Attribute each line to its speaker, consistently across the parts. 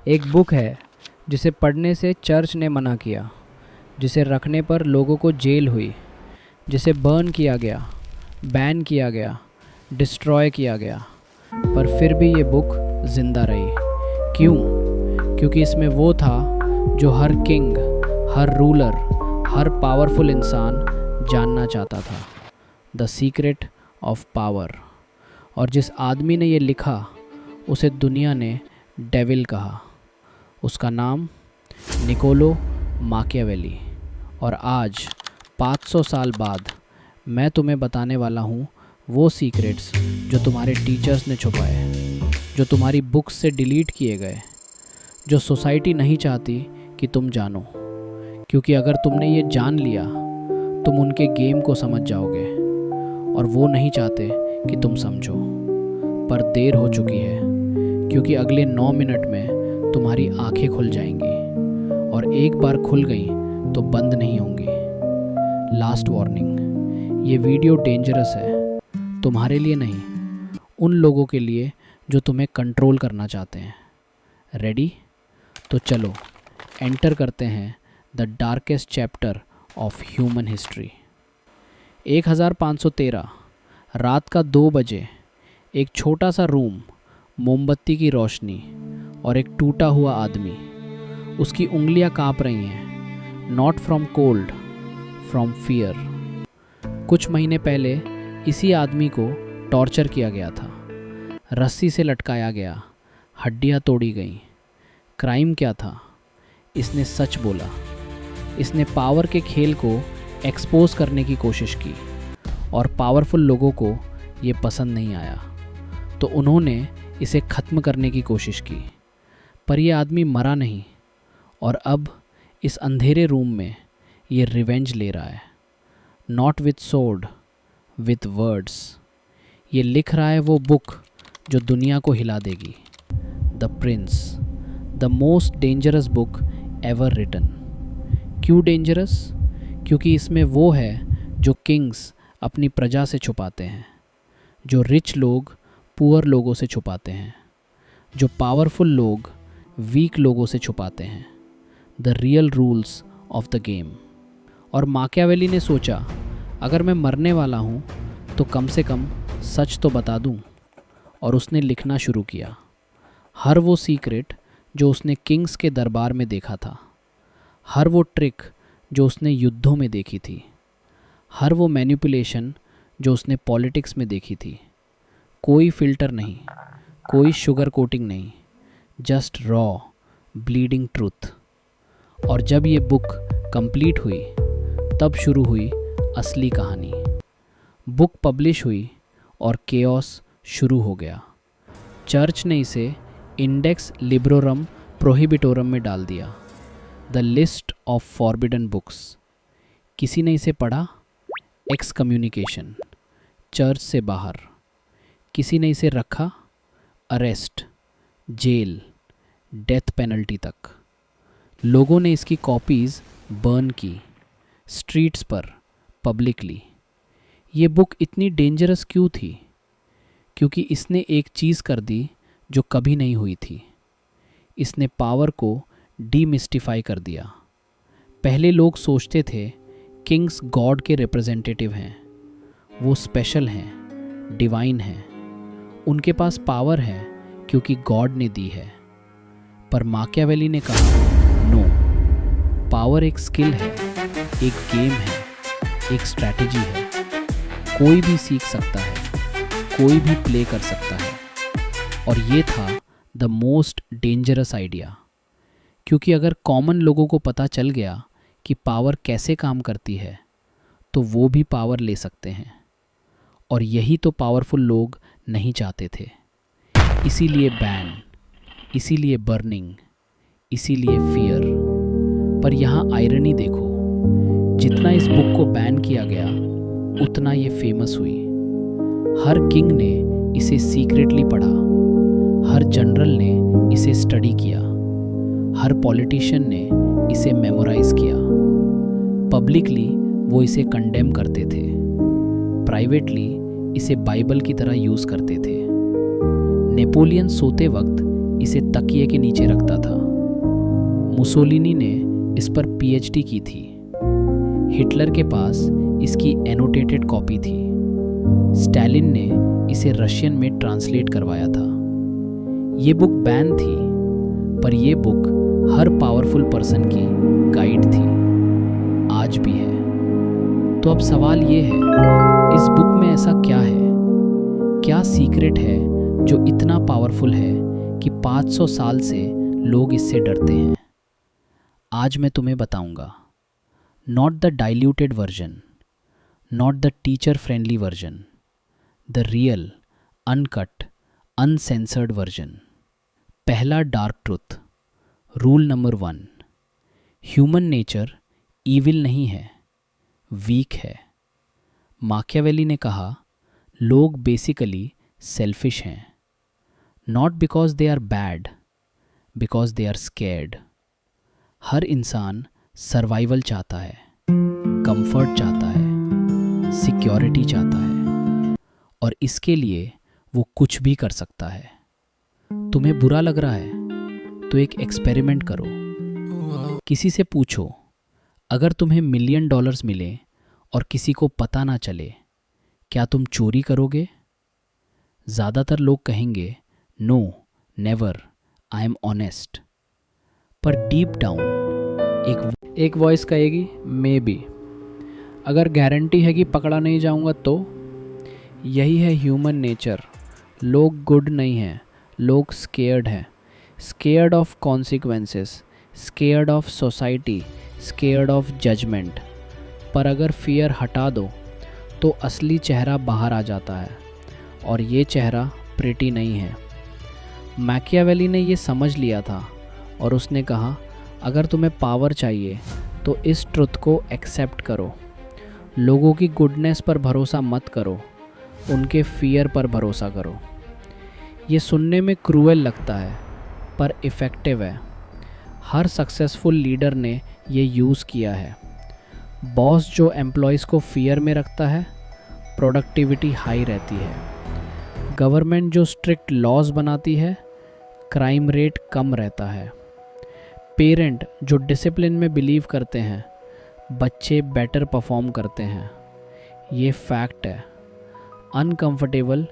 Speaker 1: एक बुक है जिसे पढ़ने से चर्च ने मना किया, जिसे रखने पर लोगों को जेल हुई, जिसे बर्न किया गया, बैन किया गया, डिस्ट्रॉय किया गया, पर फिर भी ये बुक ज़िंदा रही। क्यों? क्योंकि इसमें वो था जो हर किंग, हर रूलर, हर पावरफुल इंसान जानना चाहता था, द सीक्रेट ऑफ पावर। और जिस आदमी ने ये लिखा उसे दुनिया ने डेविल कहा। उसका नाम निकोलो माकियावेली। और आज 500 साल बाद मैं तुम्हें बताने वाला हूँ वो सीक्रेट्स जो तुम्हारे टीचर्स ने छुपाए, जो तुम्हारी बुक्स से डिलीट किए गए, जो सोसाइटी नहीं चाहती कि तुम जानो। क्योंकि अगर तुमने ये जान लिया तुम उनके गेम को समझ जाओगे, और वो नहीं चाहते कि तुम समझो। पर देर हो चुकी है, क्योंकि अगले 9 मिनट में तुम्हारी आंखें खुल जाएंगी, और एक बार खुल गई तो बंद नहीं होंगी। लास्ट वार्निंग, ये वीडियो डेंजरस है, तुम्हारे लिए नहीं, उन लोगों के लिए जो तुम्हें कंट्रोल करना चाहते हैं। रेडी? तो चलो एंटर करते हैं the darkest chapter of human history. 1513 रात का 2 बजे एक छोटा सा रूम, मोमबत्ती की रोशनी और एक टूटा हुआ आदमी। उसकी उंगलियां कांप रही हैं, not from cold, from fear. कुछ महीने पहले इसी आदमी को टॉर्चर किया गया था, रस्सी से लटकाया गया, हड्डियां तोड़ी गईं। क्राइम क्या था? इसने सच बोला। इसने पावर के खेल को एक्सपोज करने की कोशिश की, और पावरफुल लोगों को ये पसंद नहीं आया, तो उन्होंने इसे ख़त्म करने की कोशिश की। पर यह आदमी मरा नहीं, और अब इस अंधेरे रूम में ये रिवेंज ले रहा है। Not with sword, with words. ये लिख रहा है वो बुक जो दुनिया को हिला देगी, the Prince, the most dangerous book ever written. क्यों डेंजरस? क्योंकि इसमें वो है जो किंग्स अपनी प्रजा से छुपाते हैं, जो रिच लोग पुअर लोगों से छुपाते हैं, जो पावरफुल लोग वीक लोगों से छुपाते हैं, the real rules of the game. और माकियावेली ने सोचा, अगर मैं मरने वाला हूँ तो कम से कम सच तो बता दूँ। और उसने लिखना शुरू किया, हर वो सीक्रेट जो उसने किंग्स के दरबार में देखा था, हर वो ट्रिक जो उसने युद्धों में देखी थी, हर वो मैनिपुलेशन जो उसने पॉलिटिक्स में देखी थी। कोई फ़िल्टर नहीं, कोई शुगर कोटिंग नहीं, जस्ट रॉ ब्लीडिंग ट्रूथ। और जब ये बुक कंप्लीट हुई तब शुरू हुई असली कहानी। बुक पब्लिश हुई और केओस शुरू हो गया। चर्च ने इसे इंडेक्स लिब्रोरम प्रोहिबिटोरम में डाल दिया, the list of forbidden books. किसी ने इसे पढ़ा? एक्सकम्युनिकेशन, चर्च से बाहर। किसी ने इसे रखा? अरेस्ट, जेल, डेथ पेनल्टी तक। लोगों ने इसकी कॉपीज़ बर्न की, स्ट्रीट्स पर, पब्लिकली। ये बुक इतनी डेंजरस क्यों थी? क्योंकि इसने एक चीज़ कर दी जो कभी नहीं हुई थी। इसने पावर को डीमिस्टिफाई कर दिया। पहले लोग सोचते थे किंग्स गॉड के रिप्रेजेंटेटिव हैं, वो स्पेशल हैं, डिवाइन हैं, उनके पास पावर है क्योंकि गॉड ने दी है। पर माकियावेली ने कहा, नो, पावर एक स्किल है, एक गेम है, एक स्ट्रैटेजी है। कोई भी सीख सकता है, कोई भी प्ले कर सकता है। और ये था द मोस्ट डेंजरस आइडिया, क्योंकि अगर कॉमन लोगों को पता चल गया कि पावर कैसे काम करती है तो वो भी पावर ले सकते हैं। और यही तो पावरफुल लोग नहीं चाहते थे। इसीलिए बैन, इसीलिए बर्निंग, इसीलिए फियर। पर यहाँ आयरनी देखो, जितना इस बुक को बैन किया गया उतना ये फेमस हुई। हर किंग ने इसे सीक्रेटली पढ़ा, हर जनरल ने इसे स्टडी किया, हर पॉलिटिशियन ने इसे मेमोराइज किया। पब्लिकली वो इसे कंडेम करते थे, प्राइवेटली इसे बाइबल की तरह यूज़ करते थे। नेपोलियन सोते वक्त इसे तकिए के नीचे रखता था, मुसोलिनी ने इस पर पीएचडी की थी। हिटलर के पास इसकी एनोटेटेड कॉपी थी। स्टालिन ने इसे रशियन में ट्रांसलेट करवाया था। ये बुक बैन थी, पर ये बुक हर पावरफुल पर्सन की गाइड थी, आज भी है। तो अब सवाल ये है, इस बुक में ऐसा क्या है? क्या सीक्रेट है जो इतना पावरफुल है कि 500 साल से लोग इससे डरते हैं? आज मैं तुम्हें बताऊंगा। Not the diluted version, not the teacher friendly version, the real, uncut, uncensored version. पहला dark truth, rule number 1, human nature evil नहीं है, वीक है। माकियावेली ने कहा, लोग बेसिकली सेल्फिश हैं, not because they are bad, because they are scared. हर इंसान सर्वाइवल चाहता है, कंफर्ट चाहता है, सिक्योरिटी चाहता है, और इसके लिए वो कुछ भी कर सकता है। तुम्हें बुरा लग रहा है तो एक एक्सपेरिमेंट करो। किसी से पूछो, अगर तुम्हें $1 मिलियन मिले और किसी को पता ना चले, क्या तुम चोरी करोगे? ज़्यादातर लोग कहेंगे, no, never, I am honest. पर डीप डाउन एक वॉइस कहेगी, मे बी। अगर गारंटी है कि पकड़ा नहीं जाऊंगा तो? यही है ह्यूमन नेचर। लोग गुड नहीं हैं, लोग स्केयर्ड हैं। Scared of consequences, scared of society, scared of judgment. पर अगर फियर हटा दो तो असली चेहरा बाहर आ जाता है, और ये चेहरा प्रिटी नहीं है। मैकियावेली ने ये समझ लिया था और उसने कहा, अगर तुम्हें पावर चाहिए तो इस ट्रुथ को एक्सेप्ट करो। लोगों की गुडनेस पर भरोसा मत करो, उनके फियर पर भरोसा करो। ये सुनने में क्रूएल लगता है, पर इफ़ेक्टिव है। हर सक्सेसफुल लीडर ने ये यूज़ किया है। बॉस जो एम्प्लॉयज़ को फियर में रखता है, प्रोडक्टिविटी हाई रहती है। गवर्नमेंट जो स्ट्रिक्ट लॉज बनाती है, क्राइम रेट कम रहता है। पेरेंट जो डिसिप्लिन में बिलीव करते हैं, बच्चे बेटर परफॉर्म करते हैं। ये फैक्ट है, अनकंफर्टेबल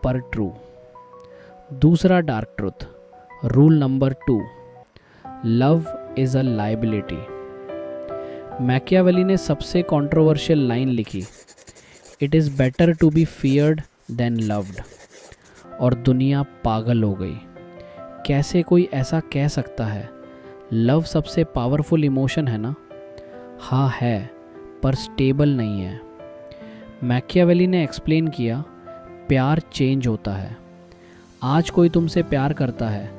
Speaker 1: पर ट्रू। दूसरा dark truth, rule number 2, love is a liability. Machiavelli ने सबसे कंट्रोवर्शियल लाइन लिखी, it is better to be feared than loved, और दुनिया पागल हो गई। कैसे कोई ऐसा कह सकता है? लव सबसे पावरफुल इमोशन है ना? हाँ है, पर स्टेबल नहीं है। मैकियावेली ने एक्सप्लेन किया, प्यार चेंज होता है। आज कोई तुमसे प्यार करता है,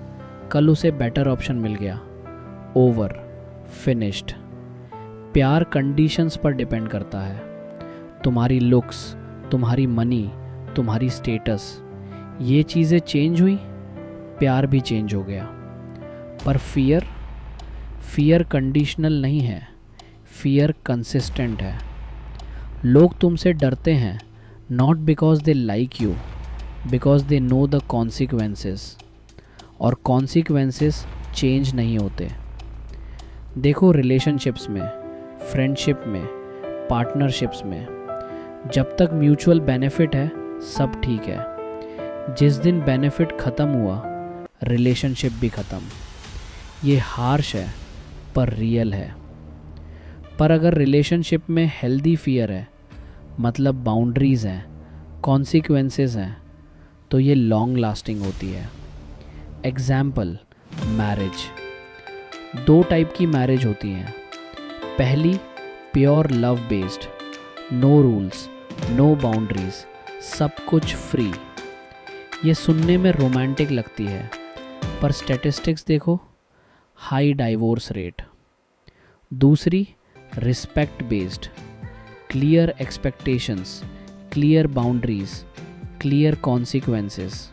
Speaker 1: कल उसे बेटर ऑप्शन मिल गया, ओवर, फिनिश्ड। प्यार कंडीशंस पर डिपेंड करता है। तुम्हारी लुक्स, तुम्हारी मनी, तुम्हारी स्टेटस, ये चीज़ें चेंज हुई, प्यार भी चेंज हो गया। पर फियर कंडीशनल नहीं है, फियर कंसिस्टेंट है। लोग तुमसे डरते हैं not because they like you, because they know the consequences, और कॉन्सिक्वेंसेस चेंज नहीं होते। देखो, रिलेशनशिप्स में, फ्रेंडशिप में, पार्टनरशिप्स में, जब तक म्यूचुअल बेनिफिट है सब ठीक है। जिस दिन बेनिफिट ख़त्म हुआ, रिलेशनशिप भी ख़त्म। ये हार्श है पर रियल है। पर अगर रिलेशनशिप में हेल्दी फियर है, मतलब बाउंड्रीज़ हैं, कॉन्सिक्वेंसेस हैं, तो ये लॉन्ग लास्टिंग होती है। Example, marriage. 2 टाइप की मैरिज होती हैं। पहली, pure love based, no rules, no boundaries, सब कुछ फ्री। ये सुनने में रोमांटिक लगती है, पर स्टैटिस्टिक्स देखो, हाई डाइवोर्स रेट। दूसरी, respect based, clear expectations, clear boundaries, clear consequences.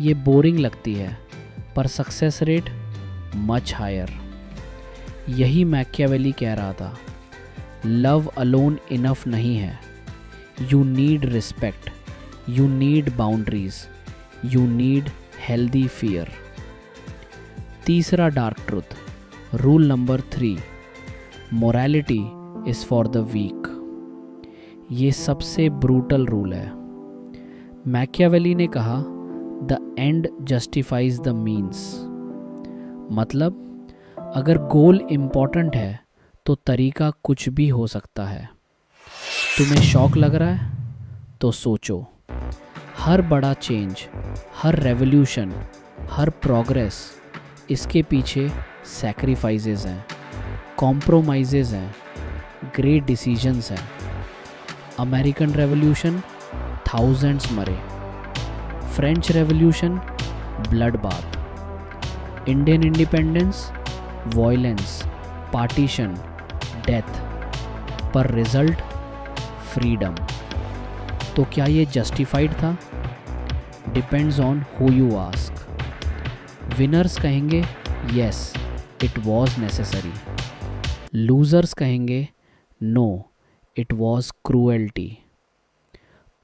Speaker 1: ये बोरिंग लगती है, पर सक्सेस रेट मच हायर। यही मैकियावेली कह रहा था, लव अलोन इनफ नहीं है, you need respect, you need boundaries, you need healthy fear. तीसरा dark truth, rule number 3, morality is for the weak. ये सबसे ब्रूटल रूल है। मैकियावेली ने कहा the end justifies the means. मतलब अगर गोल इम्पॉर्टेंट है तो तरीका कुछ भी हो सकता है। तुम्हें शौक लग रहा है तो सोचो, हर बड़ा चेंज, हर रेवोल्यूशन, हर प्रोग्रेस, इसके पीछे सैक्रिफाइसेस हैं, कॉम्प्रोमाइज़ेस हैं, ग्रेट डिसीजंस हैं। अमेरिकन रेवोल्यूशन, थाउजेंड्स मरे। French revolution, blood bath. Indian independence, violence, partition, death. पर रिजल्ट, फ्रीडम। तो क्या ये जस्टिफाइड था? Depends on who you ask. Winners कहेंगे yes it was necessary. Losers कहेंगे नो इट वॉज क्रूएल्टी।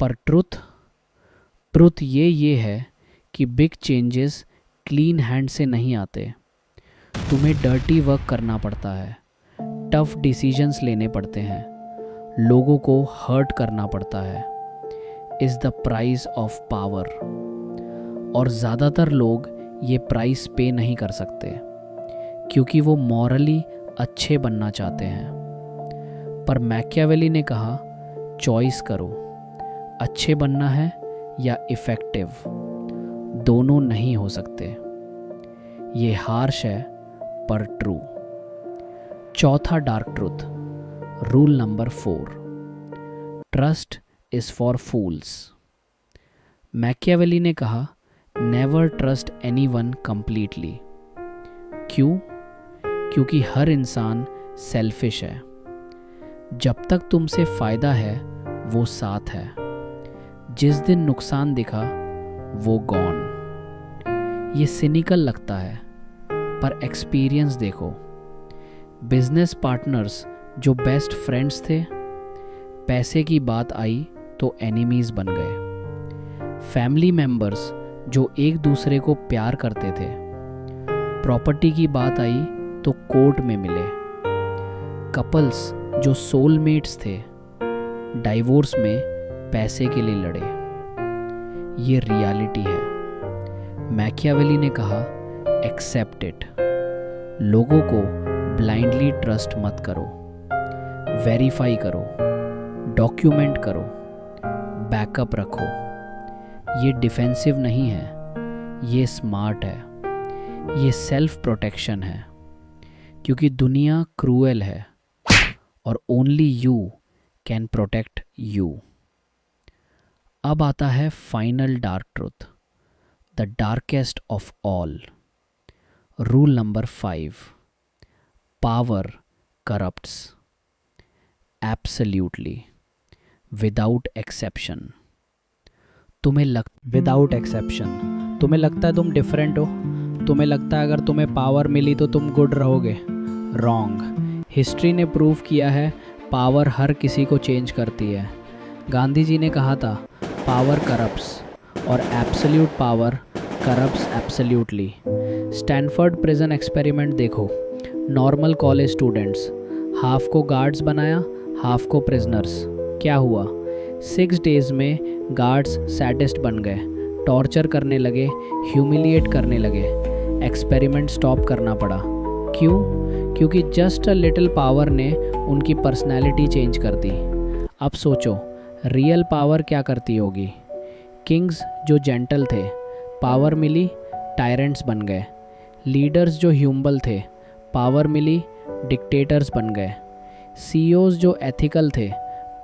Speaker 1: पर ट्रुथ ये है कि बिग चेंजेस क्लीन हैंड से नहीं आते। तुम्हें डर्टी वर्क करना पड़ता है, टफ डिसीजंस लेने पड़ते हैं, लोगों को हर्ट करना पड़ता है। Is the price of power. और ज़्यादातर लोग ये प्राइस पे नहीं कर सकते क्योंकि वो मॉरली अच्छे बनना चाहते हैं। पर मैकियावेली ने कहा चॉइस करो, अच्छे बनना है या इफ़ेक्टिव। दोनों नहीं हो सकते। ये हार्श है पर ट्रू। चौथा dark truth, rule number 4, trust is for fools. Machiavelli ने कहा नेवर ट्रस्ट एनीवन कंप्लीटली। क्यों? क्योंकि हर इंसान सेल्फिश है। जब तक तुमसे फ़ायदा है वो साथ है, जिस दिन नुकसान दिखा वो गॉन। ये सिनिकल लगता है पर एक्सपीरियंस देखो। बिजनेस पार्टनर्स जो बेस्ट फ्रेंड्स थे, पैसे की बात आई तो एनिमीज़ बन गए। फैमिली मेंबर्स जो एक दूसरे को प्यार करते थे, प्रॉपर्टी की बात आई तो कोर्ट में मिले। कपल्स जो सोलमेट्स थे, डाइवोर्स में पैसे के लिए लड़े। ये रियलिटी है। मैकियावेली ने कहा एक्सेप्ट इट। लोगों को ब्लाइंडली ट्रस्ट मत करो, वेरीफाई करो, डॉक्यूमेंट करो, बैकअप रखो। ये डिफेंसिव नहीं है, ये स्मार्ट है, ये सेल्फ प्रोटेक्शन है। क्योंकि दुनिया क्रूएल है और only you can protect you. अब आता है final dark truth, the darkest of all. Rule number 5, power corrupts absolutely without exception. Without exception तुम्हें लगता है तुम डिफरेंट हो, तुम्हें लगता है अगर तुम्हें पावर मिली तो तुम गुड रहोगे। रॉन्ग। हिस्ट्री ने प्रूव किया है पावर हर किसी को चेंज करती है। गांधी जी ने कहा था पावर करप्ट्स और absolute power corrupts absolutely. Stanford prison experiment देखो। नॉर्मल कॉलेज स्टूडेंट्स, हाफ को गार्ड्स बनाया, हाफ को प्रिजनर्स। क्या हुआ? 6 डेज़ में गार्ड्स सैडिस्ट बन गए, टॉर्चर करने लगे, ह्यूमिलिएट करने लगे। एक्सपेरिमेंट स्टॉप करना पड़ा। क्यों? क्योंकि जस्ट अ लिटिल पावर ने उनकी पर्सनैलिटी चेंज कर दी। अब सोचो रियल पावर क्या करती होगी। किंग्स जो जेंटल थे, पावर मिली, टायरेंट्स बन गए। लीडर्स जो ह्यूम्बल थे, पावर मिली, डिक्टेटर्स बन गए। सीईओज जो एथिकल थे,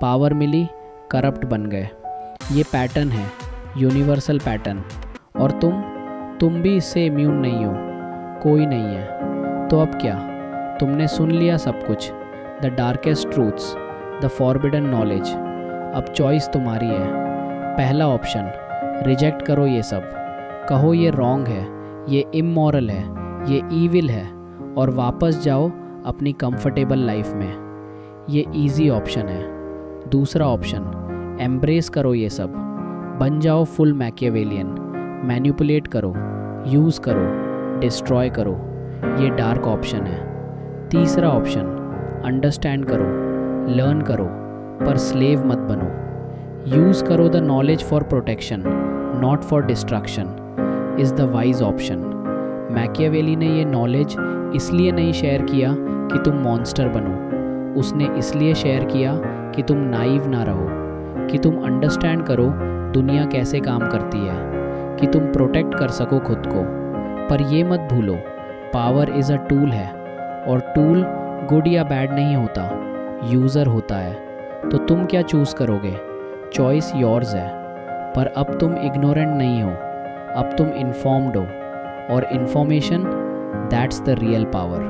Speaker 1: पावर मिली, करप्ट बन गए। ये पैटर्न है, यूनिवर्सल पैटर्न। और तुम भी इससे इम्यून नहीं हो, कोई नहीं है। तो अब क्या? तुमने सुन लिया सब कुछ, the darkest truths, the forbidden knowledge. अब चॉइस तुम्हारी है। पहला ऑप्शन, रिजेक्ट करो ये सब, कहो ये रॉन्ग है, ये इमोरल है, ये ईविल है और वापस जाओ अपनी कंफर्टेबल लाइफ में। ये इजी ऑप्शन है। दूसरा ऑप्शन, एम्ब्रेस करो ये सब, बन जाओ फुल मैकियावेलियन, मैनिपुलेट करो, यूज़ करो, डिस्ट्रॉय करो। ये डार्क ऑप्शन है। तीसरा ऑप्शन, अंडरस्टैंड करो, लर्न करो, पर स्लेव मत बनो। यूज़ करो the knowledge for protection, not for destruction, is the wise option. Machiavelli ने ये नॉलेज इसलिए नहीं शेयर किया कि तुम मॉन्स्टर बनो, उसने इसलिए शेयर किया कि तुम नाइव ना रहो, कि तुम अंडरस्टैंड करो दुनिया कैसे काम करती है, कि तुम प्रोटेक्ट कर सको खुद को। पर ये मत भूलो, पावर इज़ अ टूल है, और टूल गुड या बैड नहीं होता, यूज़र होता है। तो तुम क्या चूज़ करोगे? चॉइस योर्स है। पर अब तुम इग्नोरेंट नहीं हो, अब तुम इन्फॉर्म्ड हो, और information, that's the real power.